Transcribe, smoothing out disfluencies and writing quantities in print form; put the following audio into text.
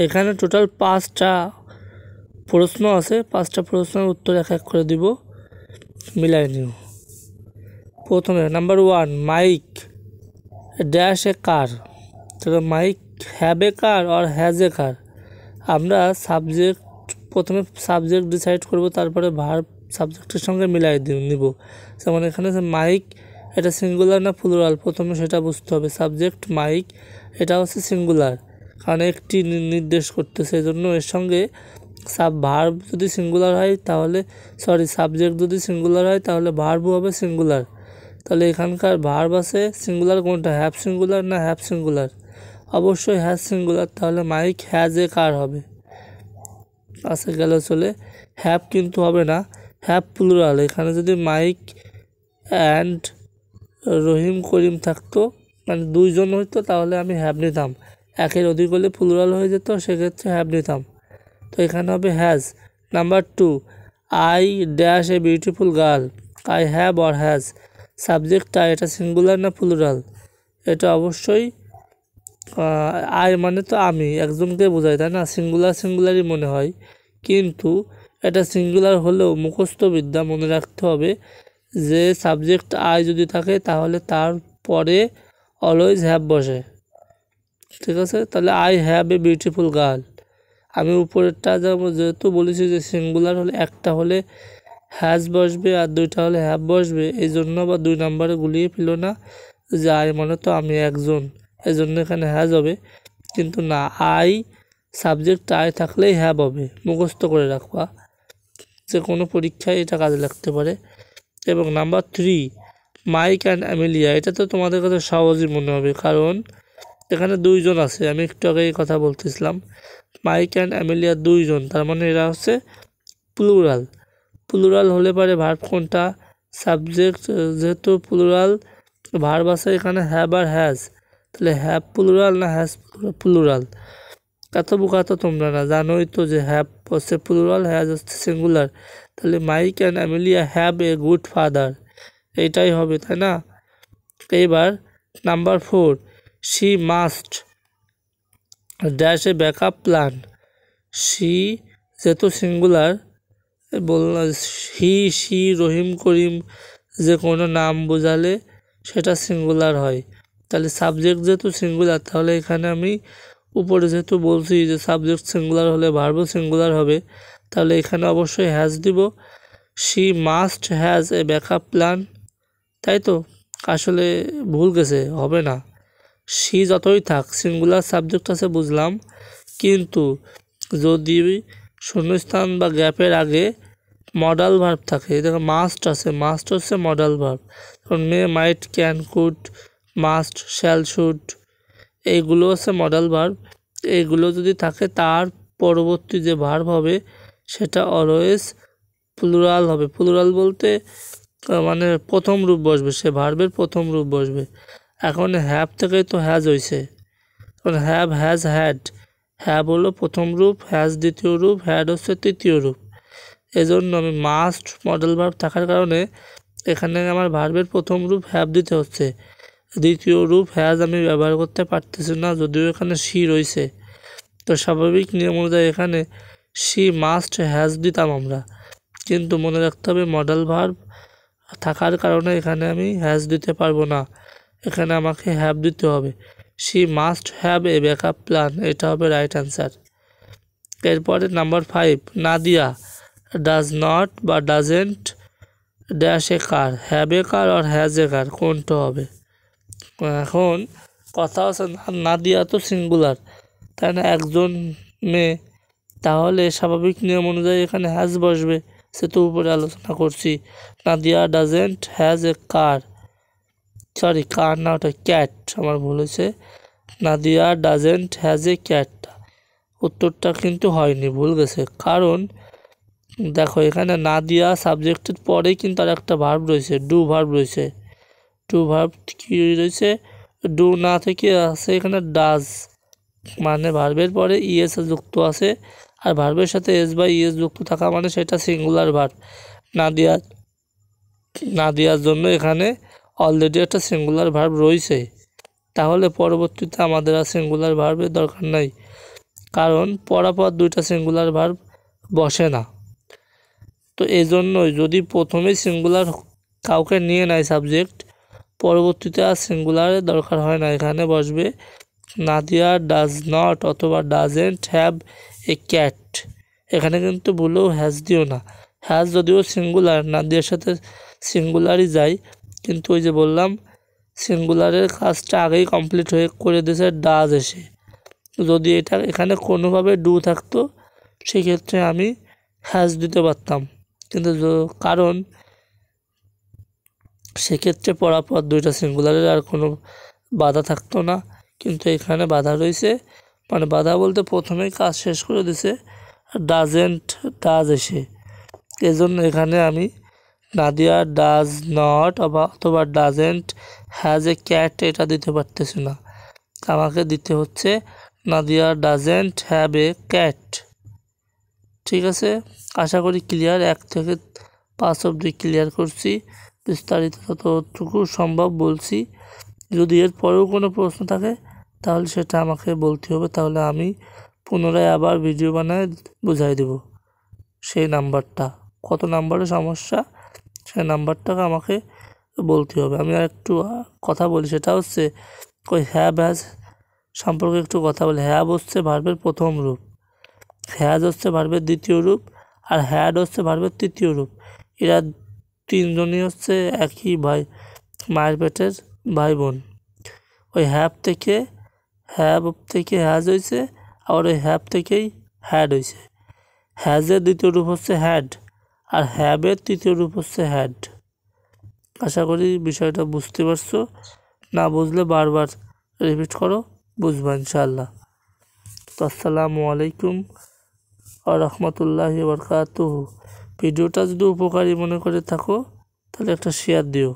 এখানে টোটাল 5টা প্রশ্ন আছে, 5টা প্রশ্নের উত্তর এক এক করে দিব, মিলাই নিও। প্রথমে number 1, Mike dash a car. তো Mike have a car or has a car. আমরা সাবজেক্ট প্রথমে সাবজেক্ট ডিসাইড করব, তারপরে ভার্ব সাবজেক্টের সঙ্গে মিলাই নিব। যেমন এখানে মাইক এটা সিঙ্গুলার না প্লুরাল, প্রথমে সেটা বুঝতে হবে। সাবজেক্ট মাইক এটা হচ্ছে সিঙ্গুলার, কারণ একটি নির্দেশ করতেছে, এই জন্য এর সঙ্গে ভার্ব যদি সিঙ্গুলার হয় তাহলে সাবজেক্ট যদি সিঙ্গুলার হয় তাহলে ভার্বও হবে সিঙ্গুলার। তাহলে এখানকার ভার্ব আছে সিঙ্গুলার কোনটা, হ্যাভ সিঙ্গুলার না হ্যাভ সিঙ্গুলার? অবশ্যই হ্যাজ সিঙ্গুলার, তাহলে মাইক হ্যাজ এ কার হবে। আচ্ছা গেল চলে। হ্যাভ কিন্তু হবে না, হ্যাভ প্লুরাল। এখানে যদি মাইক অ্যান্ড রহিম করিম থাকতো, মানে দুইজন হইতো, তাহলে আমি হ্যাভ নিতাম। একের অধিক হলে প্লুরাল হয়ে যেত, সেক্ষেত্রে হ্যাভ নিতাম। তো এখানে হবে has. Number 2, I dash a beautiful girl. I have or has. সাবজেক্টটা এটা সিঙ্গুলার না প্লুরাল? এটা অবশ্যই আই মানে তো আমি, একজনকে বোঝায়, তাই না? সিঙ্গুলারই মনে হয়, কিন্তু এটা সিঙ্গুলার হলেও মুখস্থ বিদ্যা মনে রাখতে হবে যে সাবজেক্ট আই যদি থাকে তাহলে তার পরে অলওয়েজ হ্যাভ বসে, ঠিক আছে? তাহলে I have a beautiful girl. আমি উপরেরটা যেহেতু বলেছি যে সিঙ্গুলার হলে একটা হলে হ্যাজ বসবে আর দুইটা হলে হ্যাভ বসবে, এই জন্য বা 2 নম্বরে গুলিয়ে ফেলো না যে আই মানে তো আমি একজন, এই জন্য এখানে হ্যাজ হবে। কিন্তু না, আই সাবজেক্ট আই থাকলেই হ্যাভ হবে, মুখস্থ করে রাখবা, যে কোনো পরীক্ষায় এটা কাজে লাগতে পারে। এবং নাম্বার 3, মাইক অ্যান্ড অ্যামেলিয়া। এটা তো তোমাদের কাছে সহজই মনে হবে, কারণ এখানে 2 জন আছে, আমি একটু আগে এই কথা বলতেছিলাম। মাইক অ্যান্ড অ্যামেলিয়া 2 জন, তার মানে এরা হচ্ছে প্লুরাল। প্লুরাল হলে পারে ভার্ব কোনটা? সাবজেক্ট যেহেতু প্লুরাল, ভার্ব আছে এখানে হ্যাভ আর হ্যাজ, তাহলে হ্যাভ প্লুরাল না হ্যাজ প্লুরাল? এত বোকা তো তোমরা না, জানোই তো যে হ্যাভ হচ্ছে প্লুরাল, হ্যাজ হচ্ছে সিঙ্গুলার। তাহলে Mike and Amelia have a good father, এইটাই হবে, তাই না? এইবার number 4, she must dash a backup plan. She যেহেতু সিঙ্গুলার, বললাম শি রহিম করিম যে কোনো নাম বোঝালে সেটা সিঙ্গুলার হয়। তাহলে সাবজেক্ট যেহেতু সিঙ্গুলার, তাহলে এখানে আমি উপরে যেহেতু বলছি যে সাবজেক্ট সিঙ্গুলার হলে ভার্বও সিঙ্গুলার হবে, তাহলে এখানে অবশ্যই হ্যাজ দিব। She must has a backup plan, তাই তো? আসলে ভুল গেছে, হবে না। শি যতই থাক, সিঙ্গুলার সাবজেক্ট আছে বুঝলাম, কিন্তু যদি শূন্যস্থান বা গ্যাপের আগে মডাল ভার্ব থাকে, দেখো মাস্ট আছে, মাস্ট হচ্ছে মডাল ভার্ব। কারণ may, might, can, could, must, shall, should, এইগুলো হচ্ছে মডাল ভার্ব। এইগুলো যদি থাকে, তার পরবর্তী যে ভার্ব হবে সেটা অলওয়েজ প্লুরাল হবে। প্লুরাল বলতে মানে প্রথম রূপ বসবে, সে ভার্বের প্রথম রূপ বসবে। এখন হ্যাভ থেকেই তো হ্যাজ হয়েছে, কারণ হ্যাভ, হ্যাজ, হ্যাড। হ্যাভ হলো প্রথম রূপ, হ্যাজ দ্বিতীয় রূপ, হ্যাড হচ্ছে তৃতীয় রূপ। এজন্য আমি মাস্ট মডেল ভার্ব থাকার কারণে এখানে আমার ভার্বের প্রথম রূপ হ্যাভ দিতে হচ্ছে, দ্বিতীয় রূপ হ্যাজ আমি ব্যবহার করতে পারতেছি না, যদিও এখানে শি রয়েছে। তো স্বাভাবিক নিয়ম অনুযায়ী এখানে শি মাস্ট হ্যাজ দিতাম আমরা, কিন্তু মনে রাখতে হবে মডেল ভার্ব থাকার কারণে এখানে আমি হ্যাজ দিতে পারবো না, এখানে আমাকে হ্যাভ দিতে হবে। She must have a backup plan, এটা হবে রাইট অ্যান্সার। এরপরে নাম্বার 5, নাদিয়া ডাজ নট বা doesn't dash a car. Have a car আর হ্যাজ এ কার, কোনটা হবে? এখন কথা হচ্ছে নাদিয়া তো সিঙ্গুলার, তাই না, একজন মেয়ে, তাহলে স্বাভাবিক নিয়ম অনুযায়ী এখানে হ্যাজ বসবে, সে তো উপরে আলোচনা করছি। Nadia doesn't has a car, sorry car না, ওটা ক্যাট, আমার ভুল হয়েছে। Nadia doesn't has a cat, উত্তরটা কিন্তু হয়নি, ভুল গেছে। কারণ দেখো এখানে নাদিয়া সাবজেক্টের পরেই কিন্তু আর একটা ভার্ব রয়েছে, ডু ভার্ব রয়েছে। ডু ভার্ব কি রয়েছে? ডু না থেকে আছে এখানে ডাজ, মানে ভার্বের পরে ইএস যুক্ত আছে, আর ভার্বের সাথে এস বা ইএস যুক্ত থাকা মানে সেটা সিঙ্গুলার ভার্ব। নাদিয়ার জন্য এখানে অলরেডি একটা সিঙ্গুলার ভার্ব রয়েছে, তাহলে পরবর্তীতে আমাদের আর সিঙ্গুলার ভার্বের দরকার নাই, কারণ পরাপর দুইটা সিঙ্গুলার ভার্ব বসে না। তো এই জন্যই যদি প্রথমেই সিঙ্গুলার কাউকে নিয়ে নেয় সাবজেক্ট, পরবর্তীতে আর সিঙ্গুলারের দরকার হয় না। এখানে বসবে নাদিয়া ডাজ নট অথবা ডাজেন্ট হ্যাভ এ ক্যাট। এখানে কিন্তু ভুলেও হ্যাজ দিও না। হ্যাজ যদিও সিঙ্গুলার, নাদিয়ার সাথে সিঙ্গুলারই যায়, কিন্তু ওই যে বললাম সিঙ্গুলারের কাজটা আগেই কমপ্লিট হয়ে করে দিয়েছে ডাজ এসে। যদি এটা এখানে কোনোভাবে ডু থাকতো সেক্ষেত্রে আমি হ্যাজ দিতে পারতাম, কিন্তু কারণ সেক্ষেত্রে পরাপর দুইটা সিঙ্গুলারের আর কোনো বাধা থাকতো না, কিন্তু এখানে বাধা রয়েছে। মানে বাধা বলতে প্রথমেই কাজ শেষ করে দিছে ডাজেন্ট ডাজ এসে। এজন্য এখানে আমি নাদিয়া ডাজ নট অথবা ডাজেন্ট হ্যাজ এ ক্যাট এটা দিতে পারতেছি না। আমাকে দিতে হচ্ছে Nadia doesn't have a cat. ঠিক আছে, আশা করি ক্লিয়ার। 1 থেকে 5 অবধি ক্লিয়ার করছি, বিস্তারিত যতটুকু সম্ভব বলছি। যদি এর পরেও কোনো প্রশ্ন থাকে তাহলে সেটা আমাকে বলতে হবে, তাহলে আমি পুনরায় আবার ভিডিও বানায় বুঝাই দেব সেই নাম্বারটা। কত নাম্বারে সমস্যা সেই নাম্বারটাকে আমাকে বলতে হবে। আমি আর একটু কথা বলি, সেটা হচ্ছে ওই হ্যাভ হ্যাজ সম্পর্কে একটু কথা বলি। হ্যাভ হচ্ছে ভার্বের প্রথম রূপ, হ্যাজ হচ্ছে ভার্বের দ্বিতীয় রূপ, আর হ্যাড হচ্ছে ভার্বের তৃতীয় রূপ। এরা তিনজনই হচ্ছে একই মায়ের পেটের ভাই বোন। ওই হ্যাভ থেকে হ্যাজ হয়েছে, আর ওই হ্যাভ থেকেই হ্যাড হয়েছে। হ্যাজের দ্বিতীয় রূপ হচ্ছে হ্যাড, আর হ্যাভের তৃতীয় রূপ হচ্ছে হ্যাড। আশা করি বিষয়টা বুঝতে পারছো। না বুঝলে বারবার রিপিট করো, বুঝবা ইনশাআল্লাহ। তো আসসালামু আলাইকুম ওয়া রাহমাতুল্লাহি ওয়া বারাকাতুহু। ভিডিওটা যদি উপকারী মনে করে থাকো তাহলে একটা শেয়ার দিও।